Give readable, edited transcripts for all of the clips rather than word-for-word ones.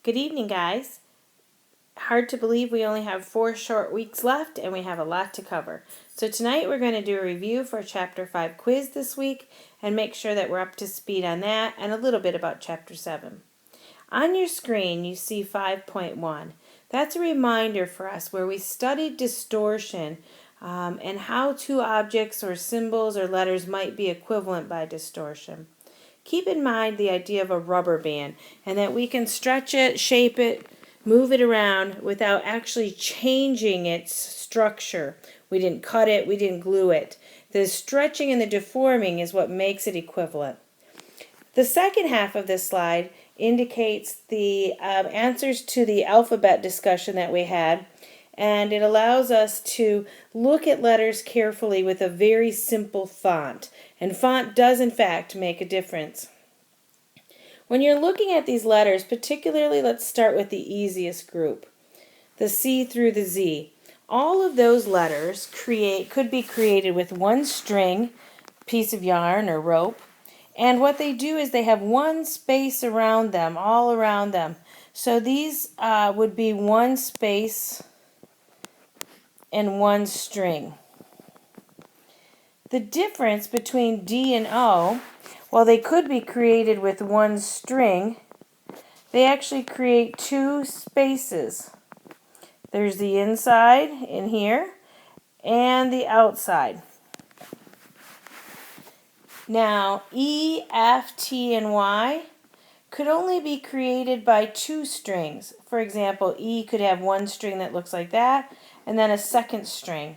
Good evening, guys. Hard to believe we only have 4 short weeks left and we have a lot to cover. So tonight we're going to do a review for Chapter 5 quiz this week and make sure that we're up to speed on that and a little bit about Chapter 7. On your screen you see 5.1. That's a reminder for us where we studied distortion and how two objects or symbols or letters might be equivalent by distortion. Keep in mind the idea of a rubber band and that we can stretch it, shape it, move it around without actually changing its structure. We didn't cut it, we didn't glue it. The stretching and the deforming is what makes it equivalent. The second half of this slide indicates the answers to the alphabet discussion that we had, and it allows us to look at letters carefully with a very simple font. And font does in fact make a difference. When you're looking at these letters, particularly let's start with the easiest group, the C through the Z. All of those letters could be created with one string, piece of yarn or rope, and what they do is they have one space around them, all around them. So these would be one space and one string. The difference between D and O, while they could be created with one string, they actually create two spaces. There's the inside in here and the outside. Now, E, F, T, and Y could only be created by two strings. For example, E could have one string that looks like that, and then a second string.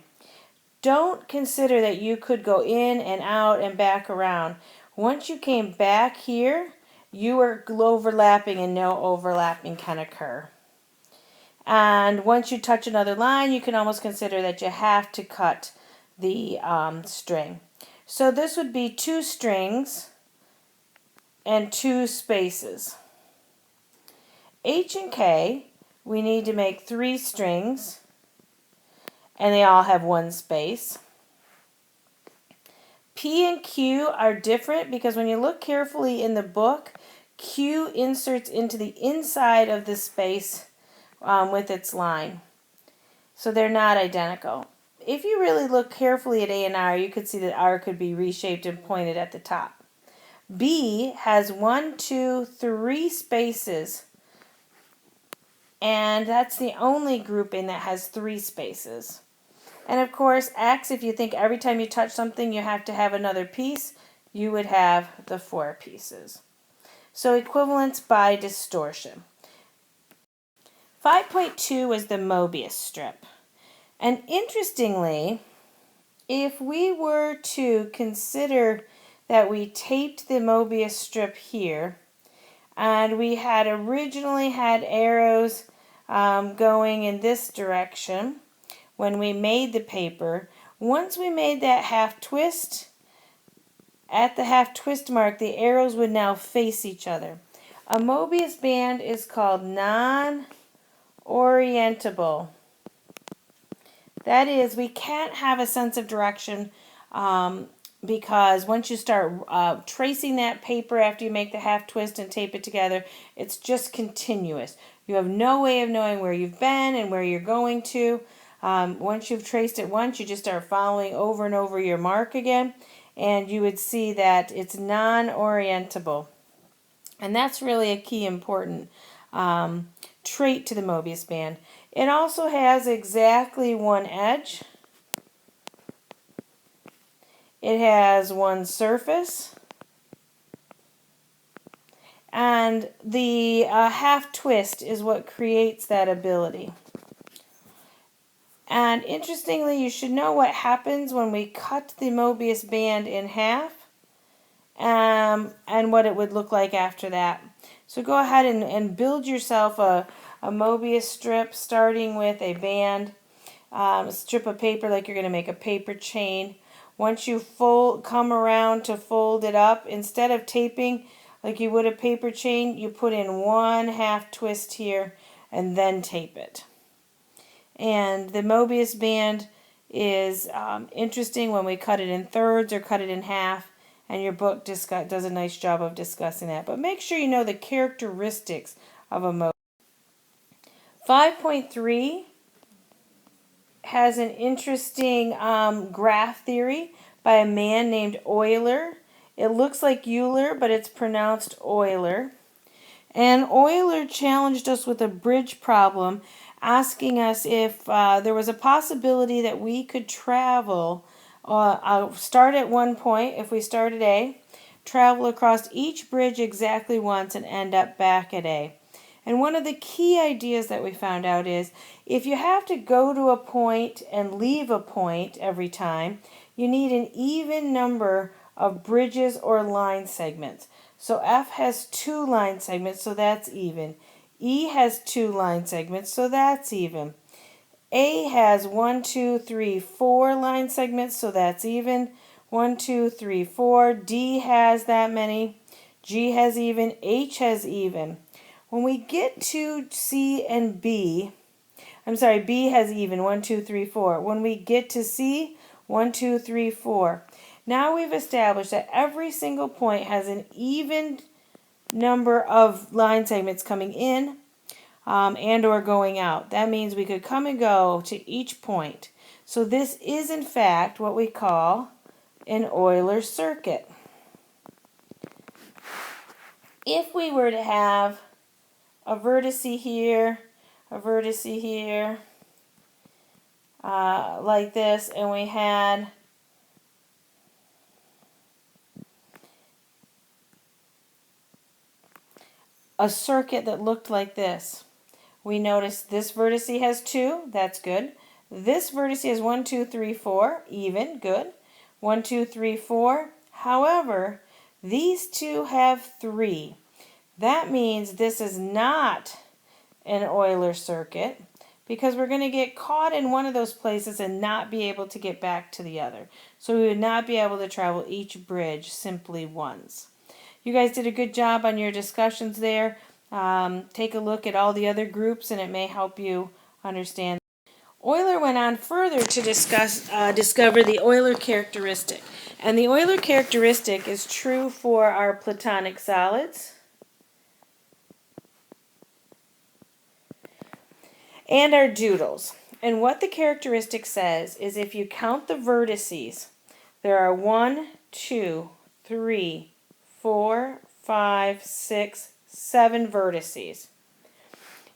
Don't consider that you could go in and out and back around. Once you came back here, you are overlapping and no overlapping can occur. And once you touch another line, you can almost consider that you have to cut the string. So this would be two strings and two spaces. H and K, we need to make three strings, and they all have one space. P and Q are different because when you look carefully in the book, Q inserts into the inside of the space with its line. So they're not identical. If you really look carefully at A and R, you could see that R could be reshaped and pointed at the top. B has 1, 2, 3 spaces, and that's the only grouping that has 3 spaces. And of course, X, if you think every time you touch something you have to have another piece, you would have the 4 pieces. So equivalence by distortion. 5.2 was the Mobius strip. And interestingly, if we were to consider that we taped the Mobius strip here, and we had originally had arrows going in this direction when we made the paper, once we made that half twist, at the half twist mark, the arrows would now face each other. A Mobius band is called non-orientable. That is, we can't have a sense of direction because once you start tracing that paper after you make the half twist and tape it together, it's just continuous. You have no way of knowing where you've been and where you're going to. Once you've traced it once, you just start following over and over your mark again, and you would see that it's non-orientable. And that's really a key important trait to the Mobius band. It also has exactly one edge. It has one surface. And the half twist is what creates that ability. And interestingly, you should know what happens when we cut the Mobius band in half and what it would look like after that. So go ahead and build yourself a Mobius strip, starting with a band, a strip of paper like you're going to make a paper chain. Once you come around to fold it up, instead of taping like you would a paper chain, you put in one half twist here and then tape it. And the Mobius band is interesting when we cut it in thirds or cut it in half, and your book does a nice job of discussing that. But make sure you know the characteristics of a Mobius. 5.3 has an interesting graph theory by a man named Euler. It looks like Euler, but it's pronounced Euler. And Euler challenged us with a bridge problem, asking us if there was a possibility that we could travel, start at one point, if we start at A, travel across each bridge exactly once and end up back at A. And one of the key ideas that we found out is if you have to go to a point and leave a point every time, you need an even number of bridges or line segments. So F has 2 line segments, so that's even. E has 2 line segments, so that's even. A has 1, 2, 3, 4 line segments, so that's even. 1, 2, 3, 4. D has that many. G has even. H has even. When we get to C and B, B has even, 1, 2, 3, 4. When we get to C, 1, 2, 3, 4. Now we've established that every single point has an even number of line segments coming in and or going out. That means we could come and go to each point. So this is in fact what we call an Euler circuit. If we were to have a vertex here, a vertex here, like this, and we had a circuit that looked like this. We notice this vertex has 2, that's good. This vertex has 1, 2, 3, 4, even, good. 1, 2, 3, 4. However, these two have 3. That means this is not an Euler circuit because we're going to get caught in one of those places and not be able to get back to the other. So we would not be able to travel each bridge simply once. You guys did a good job on your discussions there. Take a look at all the other groups and it may help you understand. Euler went on further to discover the Euler characteristic. And the Euler characteristic is true for our Platonic solids and our doodles. And what the characteristic says is if you count the vertices, there are 1, 2, 3, 4, 5, 6, 7 vertices.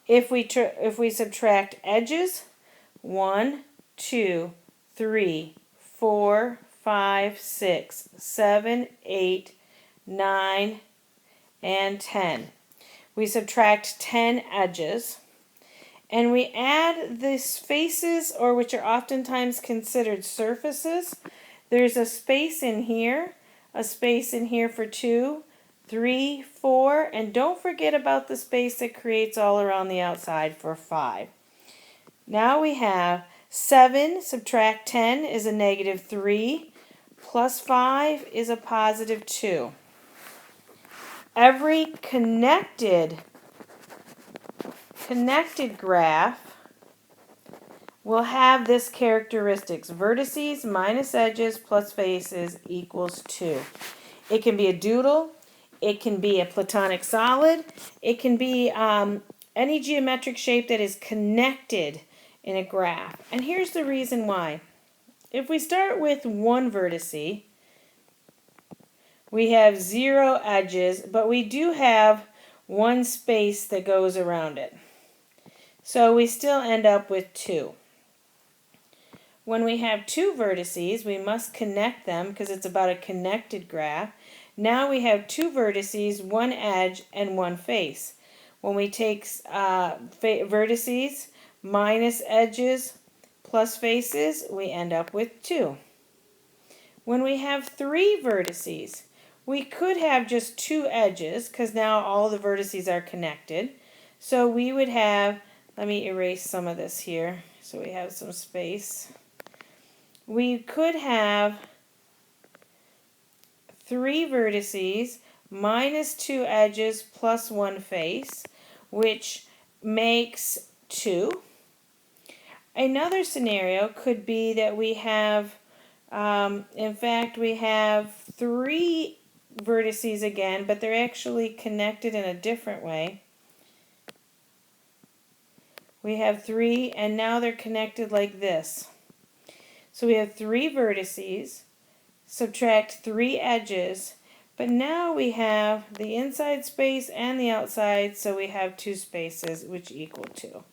If we subtract edges, 1, 2, 3, 4, 5, 6, 7, 8, 9, and 10. We subtract 10 edges. And we add these faces, or which are oftentimes considered surfaces. There's a space in here, a space in here for 2, 3, 4, and don't forget about the space that creates all around the outside for 5. Now we have 7 subtract 10 is a negative 3, plus 5 is a positive 2. Every connected graph will have this characteristics. Vertices minus edges plus faces equals 2. It can be a doodle. It can be a Platonic solid. It can be any geometric shape that is connected in a graph. And here's the reason why. If we start with one vertex, we have 0 edges, but we do have one space that goes around it. So we still end up with 2. When we have 2 vertices, we must connect them because it's about a connected graph. Now we have 2 vertices, 1 edge, and 1 face. When we take vertices minus edges plus faces, we end up with 2. When we have 3 vertices, we could have just 2 edges because now all the vertices are connected. So we would have, let me erase some of this here so we have some space. We could have 3 vertices minus 2 edges plus 1 face, which makes 2. Another scenario could be that we have, in fact, we have 3 vertices again, but they're actually connected in a different way. We have 3, and now they're connected like this. So we have 3 vertices, subtract 3 edges, but now we have the inside space and the outside, so we have 2 spaces, which equal 2.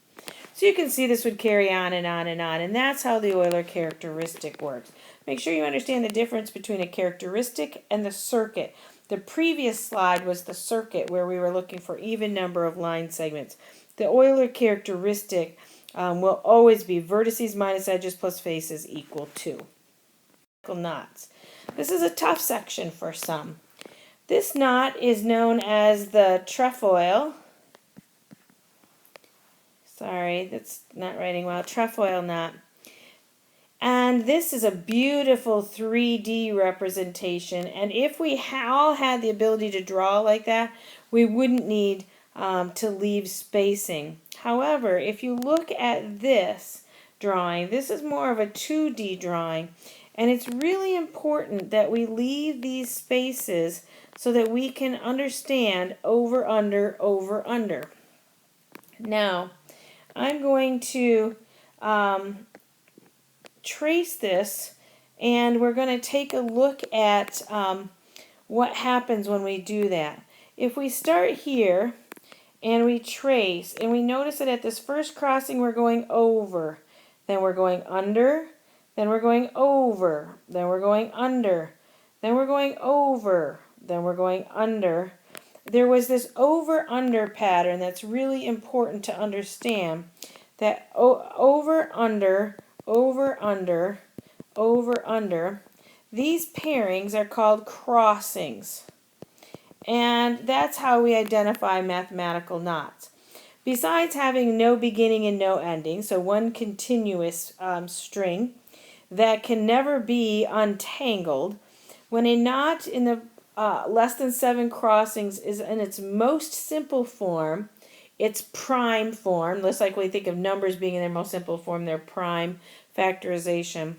So you can see this would carry on and on and on, and that's how the Euler characteristic works. Make sure you understand the difference between a characteristic and the circuit. The previous slide was the circuit where we were looking for even number of line segments. The Euler characteristic will always be vertices minus edges plus faces equal 2. Knots. This is a tough section for some. This knot is known as the trefoil. Sorry, that's not writing well. Trefoil knot. And this is a beautiful 3D representation. And if we all had the ability to draw like that, we wouldn't need to leave spacing. However, if you look at this drawing, this is more of a 2D drawing. And it's really important that we leave these spaces so that we can understand over, under, over, under. Now, I'm going to trace this, and we're going to take a look at what happens when we do that. If we start here and we trace, and we notice that at this first crossing we're going over, then we're going under, then we're going over, then we're going under, then we're going over, then we're going under. There was this over-under pattern that's really important to understand, that over, under, over, under, over, under. These pairings are called crossings. And that's how we identify mathematical knots. Besides having no beginning and no ending, so one continuous string that can never be untangled, when a knot in the less than 7 crossings is in its most simple form, its prime form, just like we think of numbers being in their most simple form, their prime factorization.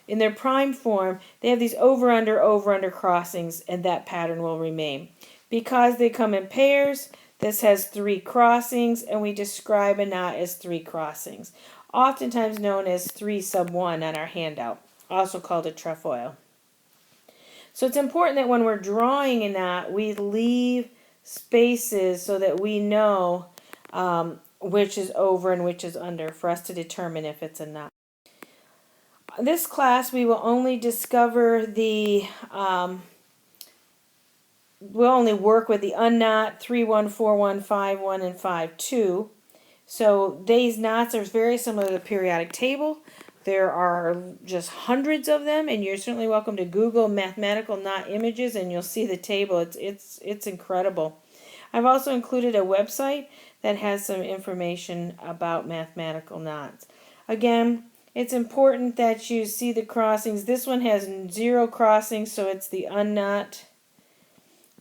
In their prime form, they have these over-under crossings, and that pattern will remain. Because they come in pairs, this has 3 crossings, and we describe a knot as 3 crossings, oftentimes known as 3 sub 1 on our handout, also called a trefoil. So it's important that when we're drawing a knot, we leave spaces so that we know which is over and which is under for us to determine if it's a knot. This class we will only discover the, we'll only work with the unknot 3, 1, 4, 1, 5, 1, and 5, 2. So these knots are very similar to the periodic table. There are just hundreds of them, and you're certainly welcome to Google mathematical knot images, and you'll see the table. It's incredible. I've also included a website that has some information about mathematical knots. Again, it's important that you see the crossings. This one has 0 crossings, so it's the unknot.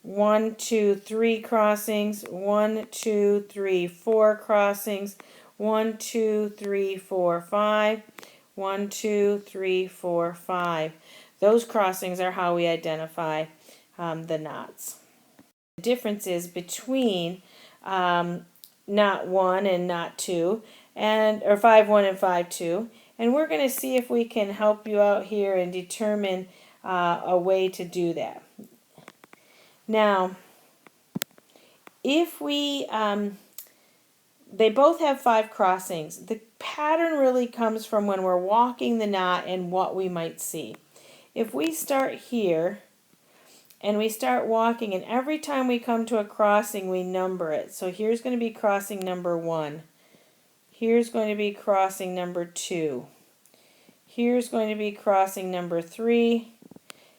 1, 2, 3 crossings. 1, 2, 3, 4 crossings. 1, 2, 3, 4, 5. 1, 2, 3, 4, 5. Those crossings are how we identify the knots. The differences between knot 1 and knot 2, or 5, 1 and 5, 2. And we're going to see if we can help you out here and determine a way to do that. Now, if we, they both have 5 crossings. The pattern really comes from when we're walking the knot and what we might see. If we start here and we start walking, and every time we come to a crossing we number it. So here's going to be crossing number 1. Here's going to be crossing number 2. Here's going to be crossing number 3.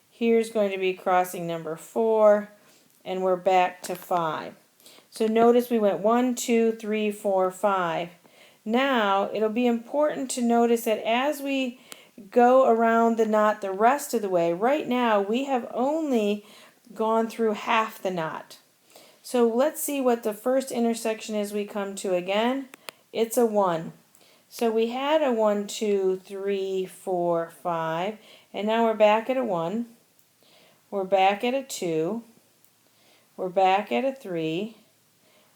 Here's going to be crossing number 4. And we're back to 5. So notice we went 1, 2, 3, 4, 5. Now it'll be important to notice that as we go around the knot the rest of the way, right now we have only gone through half the knot. So let's see what the first intersection is we come to again. It's a 1. So we had a 1, 2, 3, 4, 5, and now we're back at a 1. We're back at a 2. We're back at a 3.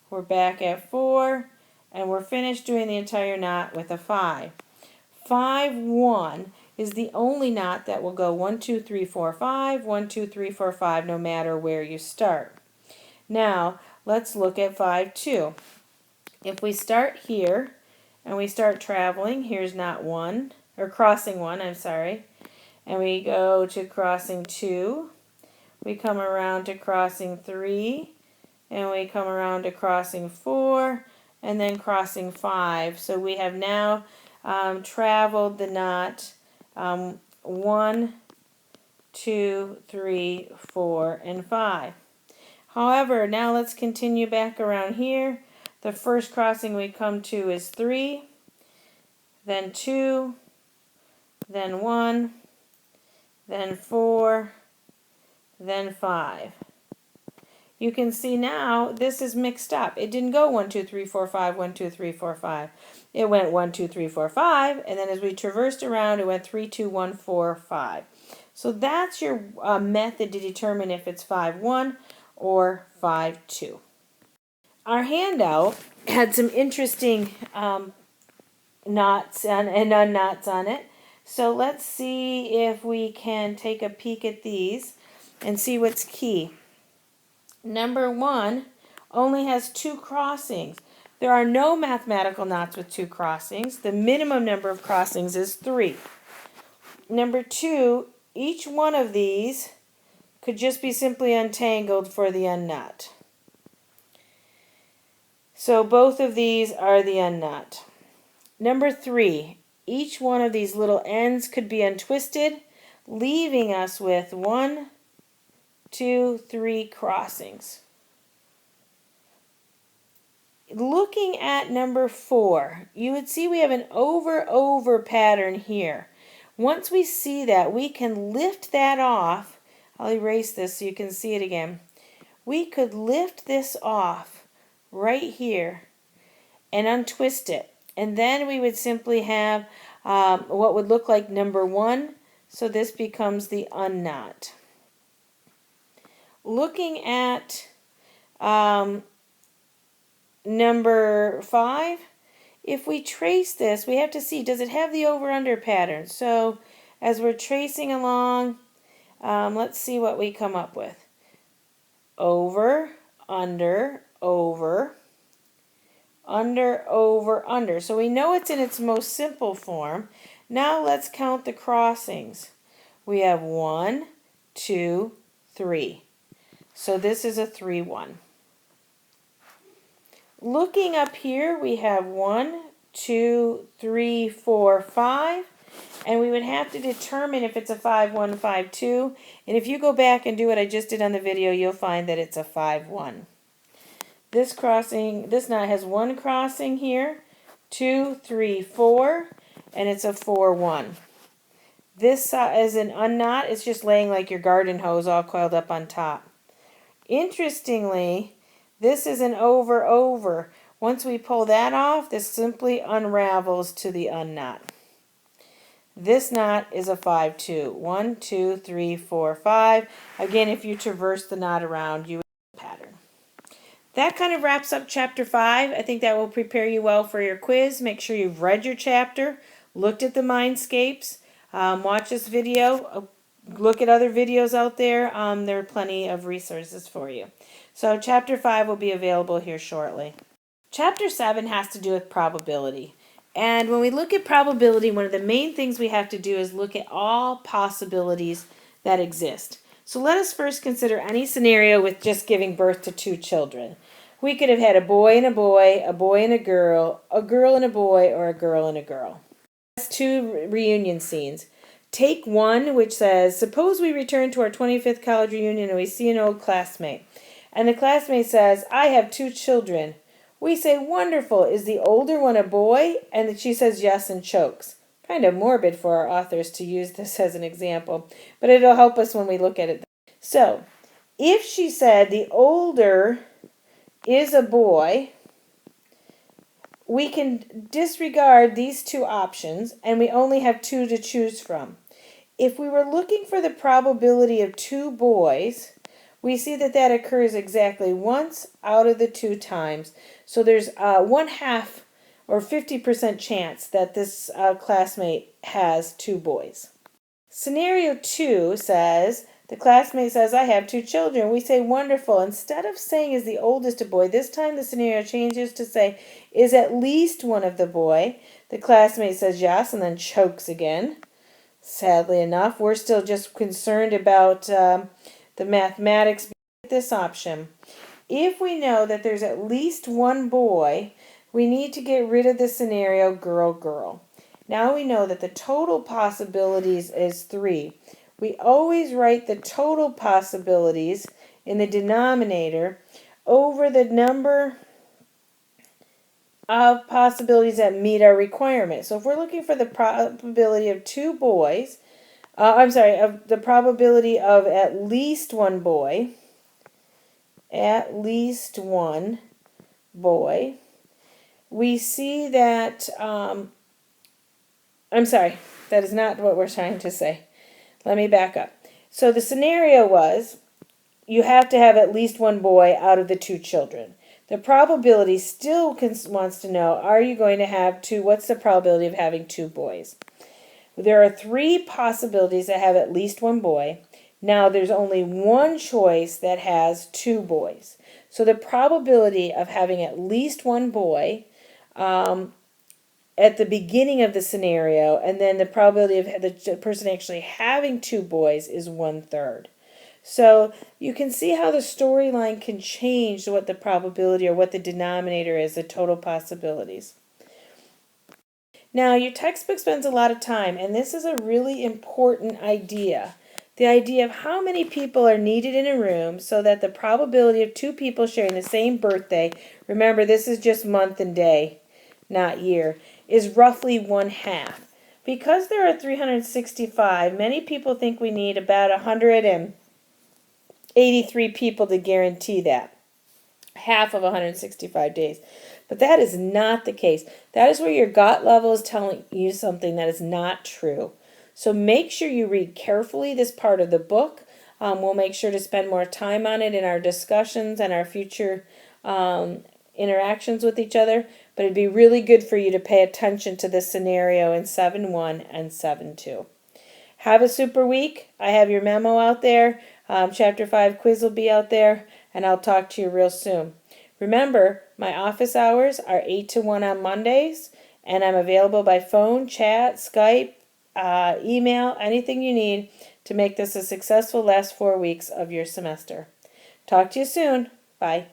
We're back at 4, and we're finished doing the entire knot with a 5. 5, 1 is the only knot that will go 1, 2, 3, 4, 5, 1, 2, 3, 4, 5, no matter where you start. Now, let's look at 5, 2. If we start here and we start traveling, here's knot 1, or crossing 1, I'm sorry, and we go to crossing 2, we come around to crossing 3, and we come around to crossing 4, and then crossing 5. So we have now traveled the knot 1, 2, 3, 4, and 5. However, now let's continue back around here. The first crossing we come to is 3, then 2, then 1, then 4, then 5. You can see now this is mixed up. It didn't go 1, 2, 3, 4, 5, 1, 2, 3, 4, 5. It went 1, 2, 3, 4, 5, and then as we traversed around, it went 3, 2, 1, 4, 5. So that's your method to determine if it's 5, 1 or 5, 2. Our handout had some interesting knots and unknots on it. So let's see if we can take a peek at these and see what's key. Number 1 only has 2 crossings. There are no mathematical knots with 2 crossings. The minimum number of crossings is 3. Number 2, each one of these could just be simply untangled for the unknot. So both of these are the unknot. Number 3, each one of these little ends could be untwisted, leaving us with 1, 2, 3 crossings. Looking at number 4, you would see we have an over pattern here. Once we see that, we can lift that off. I'll erase this so you can see it again. We could lift this off right here and untwist it. And then we would simply have what would look like number 1. So this becomes the unknot. Looking at number 5, if we trace this, we have to see, does it have the over-under pattern? So as we're tracing along, let's see what we come up with. Over, under, over, under, over, under. So we know it's in its most simple form. Now let's count the crossings. We have 1, 2, 3. So this is a 3, 1. Looking up here, we have 1, 2, 3, 4, 5. And we would have to determine if it's a 5, 1, 5, 2. And if you go back and do what I just did on the video, you'll find that it's a 5, 1. This crossing, this knot has 1 crossing here, 2, 3, 4, and it's a 4, 1. This is an unknot. It's just laying like your garden hose all coiled up on top. Interestingly, this is an over. Once we pull that off, this simply unravels to the unknot. This knot is a 5, 2. 1, 2, 3, 4, 5. Again, if you traverse the knot around, you would have a pattern. That kind of wraps up chapter 5. I think that will prepare you well for your quiz. Make sure you've read your chapter, looked at the mindscapes, watch this video, look at other videos out there. There are plenty of resources for you. So chapter 5 will be available here shortly. Chapter 7 has to do with probability. And when we look at probability, one of the main things we have to do is look at all possibilities that exist. So let us first consider any scenario with just giving birth to 2 children. We could have had a boy and a boy and a girl and a boy, or a girl and a girl. That's 2 reunion scenes. Take one which says, suppose we return to our 25th college reunion and we see an old classmate. And the classmate says, I have 2 children. We say, wonderful, is the older one a boy? And she says yes and chokes. Kind of morbid for our authors to use this as an example, but it'll help us when we look at it. So, if she said the older is a boy, we can disregard these 2 options and we only have 2 to choose from. If we were looking for the probability of 2 boys, we see that occurs exactly once out of the 2 times. So there's 1/2 or 50% chance that this classmate has 2 boys. Scenario 2 says, the classmate says, I have 2 children. We say, wonderful. Instead of saying, is the oldest a boy, this time the scenario changes to say, is at least one of the boy. The classmate says yes and then chokes again. Sadly enough, we're still just concerned about the mathematics of this option. If we know that there's at least one boy, we need to get rid of the scenario girl, girl. Now we know that the total possibilities is 3. We always write the total possibilities in the denominator over the number of possibilities that meet our requirement. So if we're looking for the probability of 2 boys, of the probability of at least one boy, we see that, that is not what we're trying to say. Let me back up. So the scenario was, you have to have at least one boy out of the 2 children. The probability still wants to know, are you going to have 2, what's the probability of having 2 boys? There are 3 possibilities that have at least one boy. Now there's only one choice that has 2 boys. So the probability of having at least one boy at the beginning of the scenario, and then the probability of the person actually having 2 boys is 1/3. So you can see how the storyline can change what the probability or what the denominator is, the total possibilities. Now, your textbook spends a lot of time, and this is a really important idea. The idea of how many people are needed in a room so that the probability of 2 people sharing the same birthday, remember this is just month and day, not year, is roughly 1/2. Because there are 365, many people think we need about 183 people to guarantee that. Half of 165 days. But that is not the case. That is where your gut level is telling you something that is not true. So make sure you read carefully this part of the book. We'll make sure to spend more time on it in our discussions and our future interactions with each other. But it'd be really good for you to pay attention to this scenario in 7.1 and 7.2. Have a super week. I have your memo out there. Chapter 5 quiz will be out there. And I'll talk to you real soon. Remember, my office hours are 8 to 1 on Mondays, and I'm available by phone, chat, Skype, email, anything you need to make this a successful last 4 weeks of your semester. Talk to you soon. Bye.